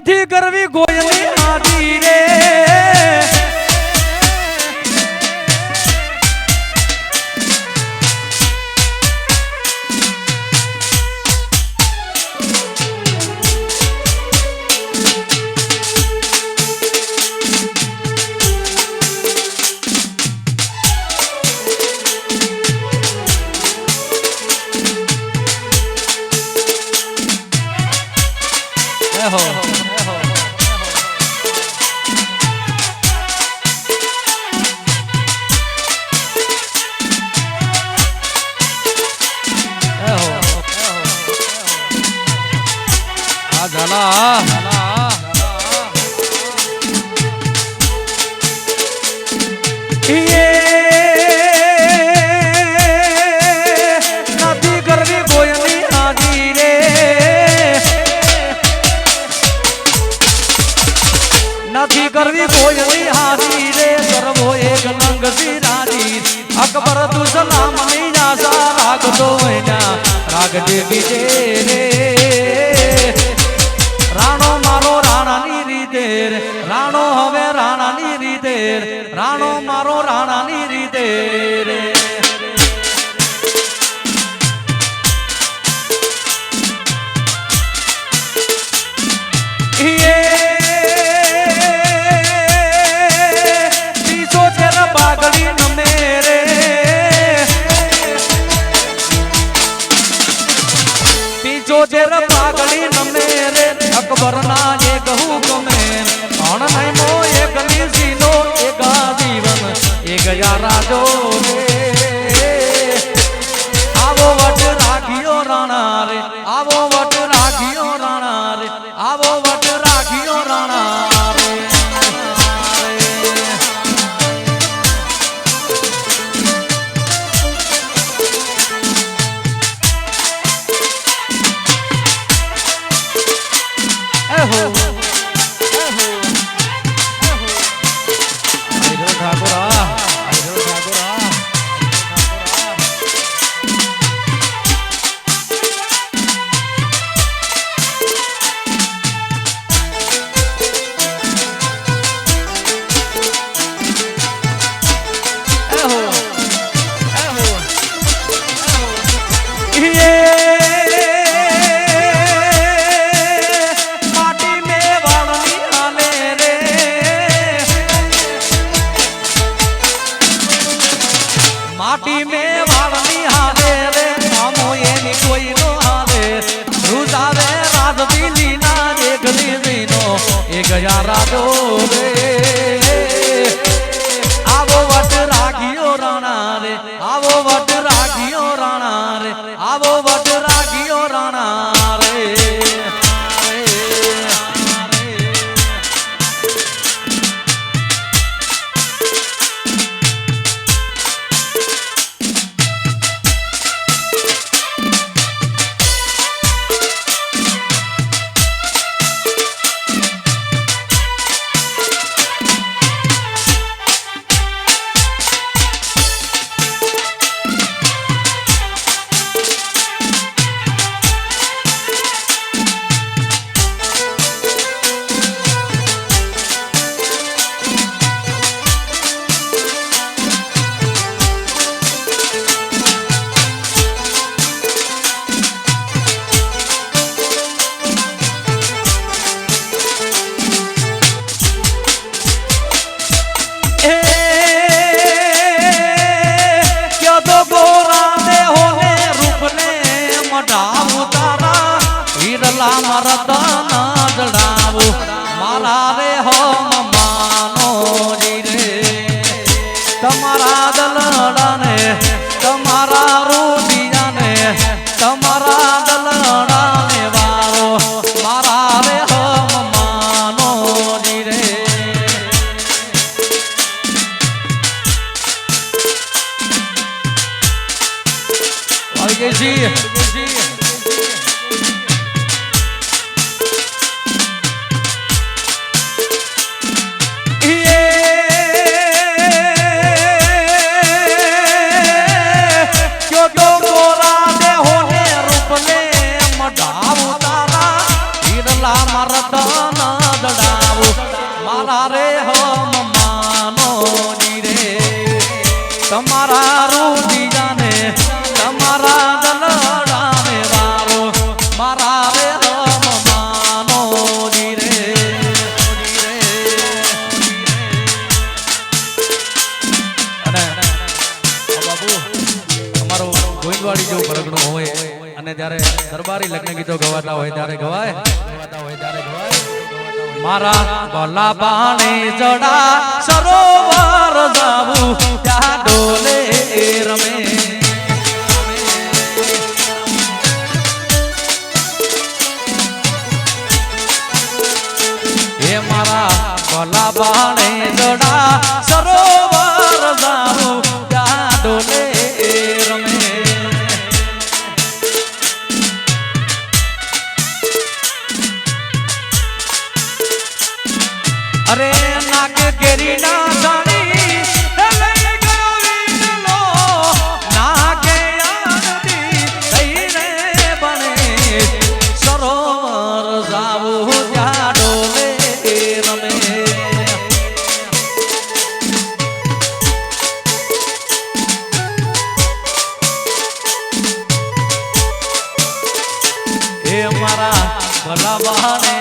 નથી કરવી ગોયલી આજી રે નથી કરવી ગોયલી આજી રે નથી કરવી ગોયલી હાજી રે કરવો એક લંગસી રાજી અકબર તું સલામ ની આશા રાખતો એના રાખજે બીજે રે રાણો મારો રાણાની રીતે રાણો હવે રાણાની રીતે રાણો મારો રાણાની રીતે રે પીછો તેર પાઘડી નમે રે પીછો તેર પાઘડી નમે રે અકબર ના જે કહું ગમે કોણ નહીં મો એક નીસીનો એક જીવન એક યારાજો રે આવો વટ રાખ્યો રાણા રે આવો વટ રાખ્યો રાણા રે આવો વટ રાખ્યો રાણા રે माटी में वाली हारे रे मामो ये नी कोई नो हारे रुजावे राज दिली ना एक लीनो एक यारा दो रे आवो वट राखियो राणा रे आवो वट राखियो राणा रे आवो वट राखियो राणा रे मरदाना जड़ावो मारा रे हो मानो जी रे तमारा दलड़ा ने तमारा रूदिया ने तमारा दलड़ा ने वारो मारा रे हो मानो जी रे आगे जी ઉજવાડી જેવું પરગણું હોય અને જ્યારે દરબારી લગ્ન ગીતો ગવાતા હોય ત્યારે ગવાય મારા ભલા બાણે જડા સરોવર જાવું ત્યાં ડોલે રમે હે મારા ભલા બાણે જડા સરોવર જાવું ત્યાં ડોલે રમે અરે નાક કેરી ના સાડી લઈ ગયો વીરલો નાકે આનંદી થઈને બને સરોવર જાવું ત્યાં ડોલે રમે હે મારા ભલા બહાને